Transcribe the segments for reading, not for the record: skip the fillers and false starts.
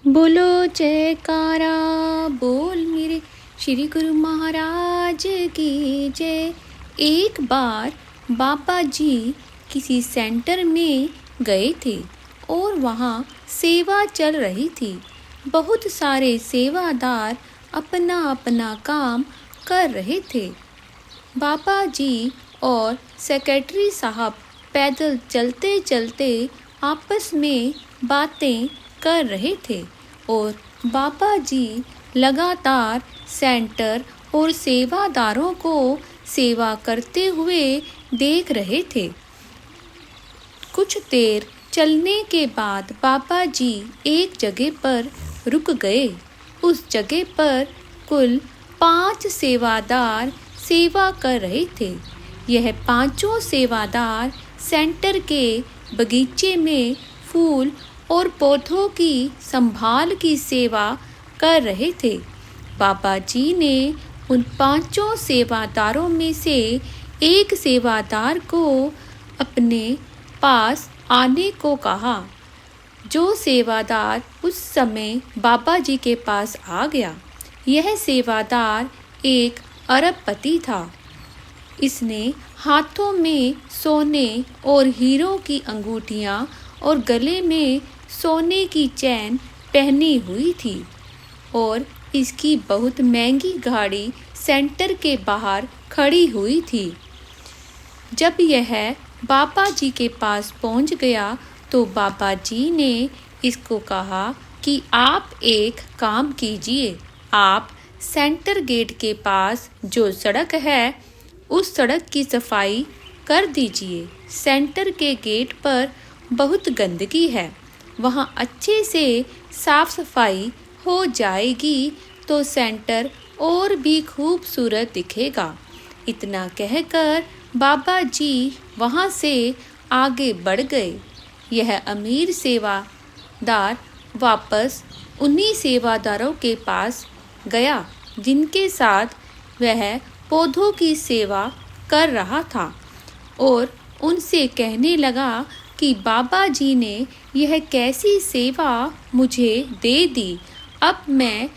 बोलो जयकारा बोल मेरे श्री गुरु महाराज की जय। एक बार बाबा जी किसी सेंटर में गए थे और वहाँ सेवा चल रही थी। बहुत सारे सेवादार अपना अपना काम कर रहे थे। बाबा जी और सेक्रेटरी साहब पैदल चलते चलते आपस में बातें कर रहे थे और बाबा जी लगातार सेंटर और सेवादारों को सेवा करते हुए देख रहे थे। कुछ देर चलने के बाद बाबा जी एक जगह पर रुक गए। उस जगह पर कुल 5 सेवादार सेवा कर रहे थे। यह पांचों सेवादार सेंटर के बगीचे में फूल और पौधों की संभाल की सेवा कर रहे थे। बाबा जी ने उन पांचों सेवादारों में से एक सेवादार को अपने पास आने को कहा। जो सेवादार उस समय बाबा जी के पास आ गया, यह सेवादार एक अरबपति था। इसने हाथों में सोने और हीरों की अंगूठियां और गले में सोने की चैन पहनी हुई थी और इसकी बहुत महंगी गाड़ी सेंटर के बाहर खड़ी हुई थी। जब यह बाबा जी के पास पहुंच गया तो बाबा जी ने इसको कहा कि आप एक काम कीजिए। आप सेंटर गेट के पास जो सड़क है उस सड़क की सफाई कर दीजिए। सेंटर के गेट पर बहुत गंदगी है, वहाँ अच्छे से साफ सफाई हो जाएगी तो सेंटर और भी खूबसूरत दिखेगा। इतना कहकर बाबा जी वहाँ से आगे बढ़ गए। यह अमीर सेवादार वापस उन्हीं सेवादारों के पास गया जिनके साथ वह पौधों की सेवा कर रहा था और उनसे कहने लगा कि बाबा जी ने यह कैसी सेवा मुझे दे दी। अब मैं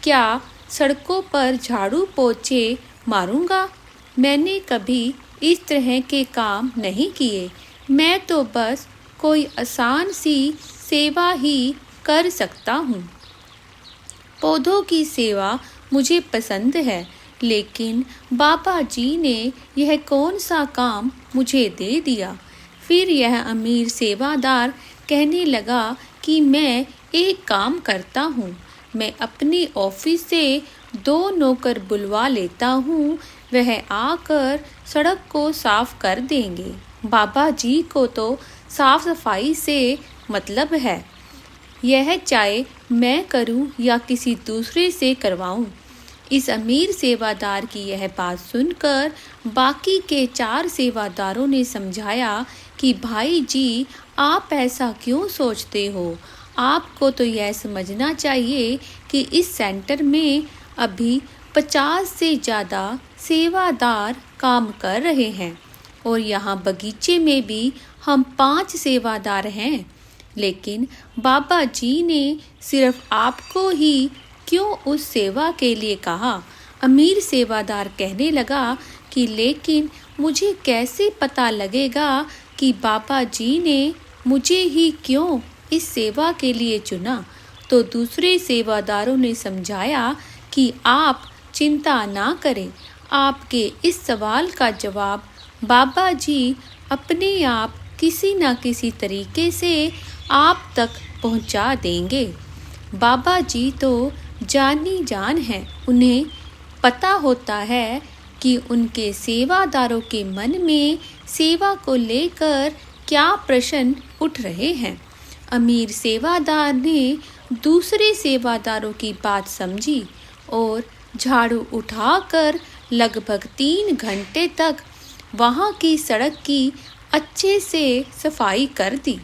क्या सड़कों पर झाड़ू पोछे मारूंगा? मैंने कभी इस तरह के काम नहीं किए। मैं तो बस कोई आसान सी सेवा ही कर सकता हूँ। पौधों की सेवा मुझे पसंद है, लेकिन बाबा जी ने यह कौन सा काम मुझे दे दिया। फिर यह अमीर सेवादार कहने लगा कि मैं एक काम करता हूँ, मैं अपनी ऑफिस से 2 नौकर बुलवा लेता हूँ, वह आकर सड़क को साफ कर देंगे। बाबा जी को तो साफ सफाई से मतलब है, यह चाहे मैं करूं या किसी दूसरे से करवाऊं। इस अमीर सेवादार की यह बात सुनकर बाकी के 4 सेवादारों ने समझाया कि भाई जी, आप ऐसा क्यों सोचते हो? आपको तो यह समझना चाहिए कि इस सेंटर में अभी 50 से ज़्यादा सेवादार काम कर रहे हैं और यहाँ बगीचे में भी हम 5 सेवादार हैं, लेकिन बाबा जी ने सिर्फ आपको ही क्यों उस सेवा के लिए कहा? अमीर सेवादार कहने लगा कि लेकिन मुझे कैसे पता लगेगा कि बाबा जी ने मुझे ही क्यों इस सेवा के लिए चुना? तो दूसरे सेवादारों ने समझाया कि आप चिंता ना करें, आपके इस सवाल का जवाब बाबा जी अपने आप किसी न किसी तरीके से आप तक पहुंचा देंगे। बाबा जी तो जानी जान हैं, उन्हें पता होता है कि उनके सेवादारों के मन में सेवा को लेकर क्या प्रश्न उठ रहे हैं। अमीर सेवादार ने दूसरे सेवादारों की बात समझी और झाड़ू उठाकर लगभग 3 घंटे तक वहाँ की सड़क की अच्छे से सफाई कर दी।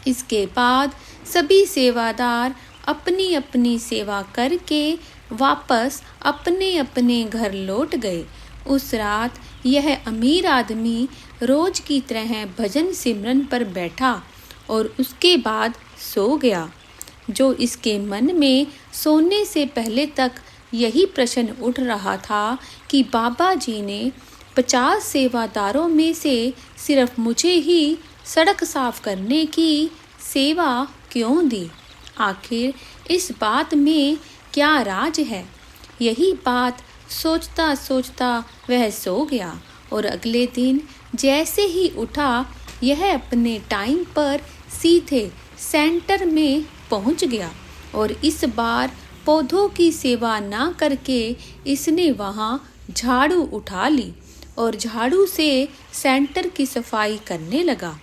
इसके बाद सभी सेवादार अपनी अपनी सेवा करके वापस अपने अपने घर लौट गए। उस रात यह अमीर आदमी रोज की तरह भजन सिमरन पर बैठा और उसके बाद सो गया। जो इसके मन में सोने से पहले तक यही प्रश्न उठ रहा था कि बाबा जी ने 50 सेवादारों में से सिर्फ मुझे ही सड़क साफ करने की सेवा क्यों दी। आखिर इस बात में क्या राज है। यही बात सोचता सोचता वह सो गया और अगले दिन जैसे ही उठा यह अपने टाइम पर सीधे सेंटर में पहुंच गया और इस बार पौधों की सेवा ना करके इसने वहां झाड़ू उठा ली और झाड़ू से सेंटर की सफाई करने लगा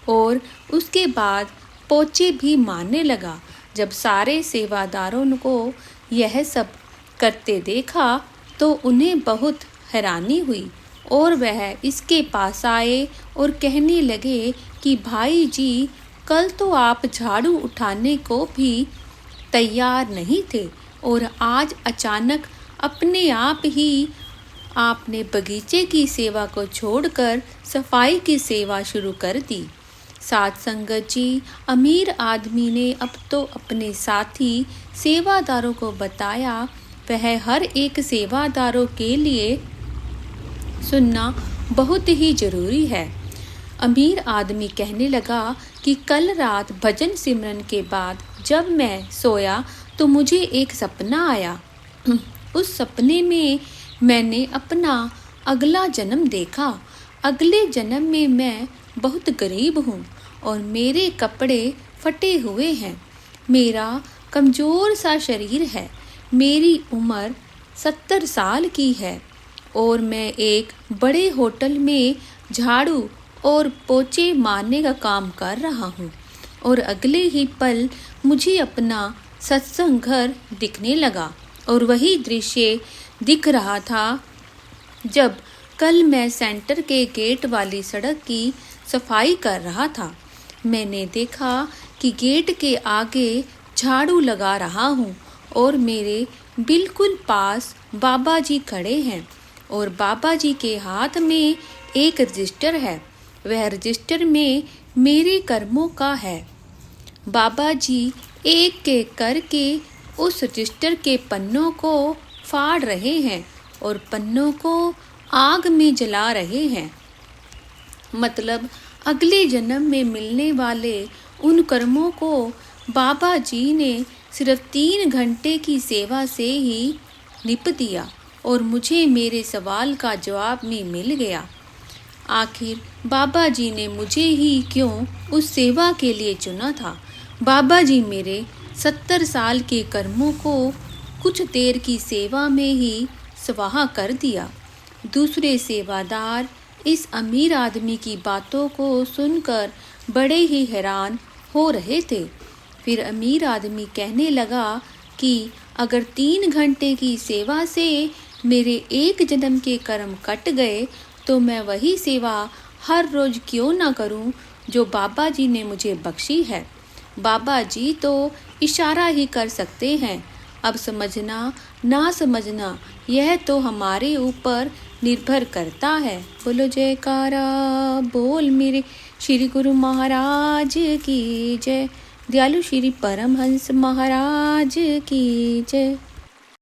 और उसके बाद पोछे भी मारने लगा। जब सारे सेवादारों को यह सब करते देखा तो उन्हें बहुत हैरानी हुई और वह इसके पास आए और कहने लगे कि भाई जी, कल तो आप झाड़ू उठाने को भी तैयार नहीं थे और आज अचानक अपने आप ही आपने बगीचे की सेवा को छोड़कर सफाई की सेवा शुरू कर दी। साथ संगत जी, अमीर आदमी ने अब तो अपने साथी सेवादारों को बताया वह हर एक सेवादारों के लिए सुनना बहुत ही जरूरी है। अमीर आदमी कहने लगा कि कल रात भजन सिमरन के बाद जब मैं सोया तो मुझे एक सपना आया। उस सपने में मैंने अपना अगला जन्म देखा। अगले जन्म में मैं बहुत गरीब हूँ और मेरे कपड़े फटे हुए हैं। मेरा कमज़ोर सा शरीर है। मेरी उम्र 70 साल की है और मैं एक बड़े होटल में झाड़ू और पोछे मारने का काम कर रहा हूँ और अगले ही पल मुझे अपना सत्संग घर दिखने लगा और वही दृश्य दिख रहा था जब कल मैं सेंटर के गेट वाली सड़क की सफाई कर रहा था। मैंने देखा कि गेट के आगे झाड़ू लगा रहा हूँ और मेरे बिल्कुल पास बाबा जी खड़े हैं और बाबा जी के हाथ में एक रजिस्टर है। वह रजिस्टर में मेरे कर्मों का है। बाबा जी एक एक करके उस रजिस्टर के पन्नों को फाड़ रहे हैं और पन्नों को आग में जला रहे हैं। मतलब अगले जन्म में मिलने वाले उन कर्मों को बाबा जी ने सिर्फ 3 घंटे की सेवा से ही निप दिया और मुझे मेरे सवाल का जवाब भी मिल गया। आखिर बाबा जी ने मुझे ही क्यों उस सेवा के लिए चुना था। बाबा जी मेरे 70 साल के कर्मों को कुछ देर की सेवा में ही स्वाहा कर दिया। दूसरे सेवादार इस अमीर आदमी की बातों को सुनकर बड़े ही हैरान हो रहे थे। फिर अमीर आदमी कहने लगा कि अगर 3 घंटे की सेवा से मेरे एक जन्म के कर्म कट गए तो मैं वही सेवा हर रोज क्यों ना करूं जो बाबा जी ने मुझे बख्शी है। बाबा जी तो इशारा ही कर सकते हैं। अब समझना ना समझना यह तो हमारे ऊपर निर्भर करता है। बोलो जयकारा बोल मेरे श्री गुरु महाराज की जय। दयालु श्री परमहंस महाराज की जय।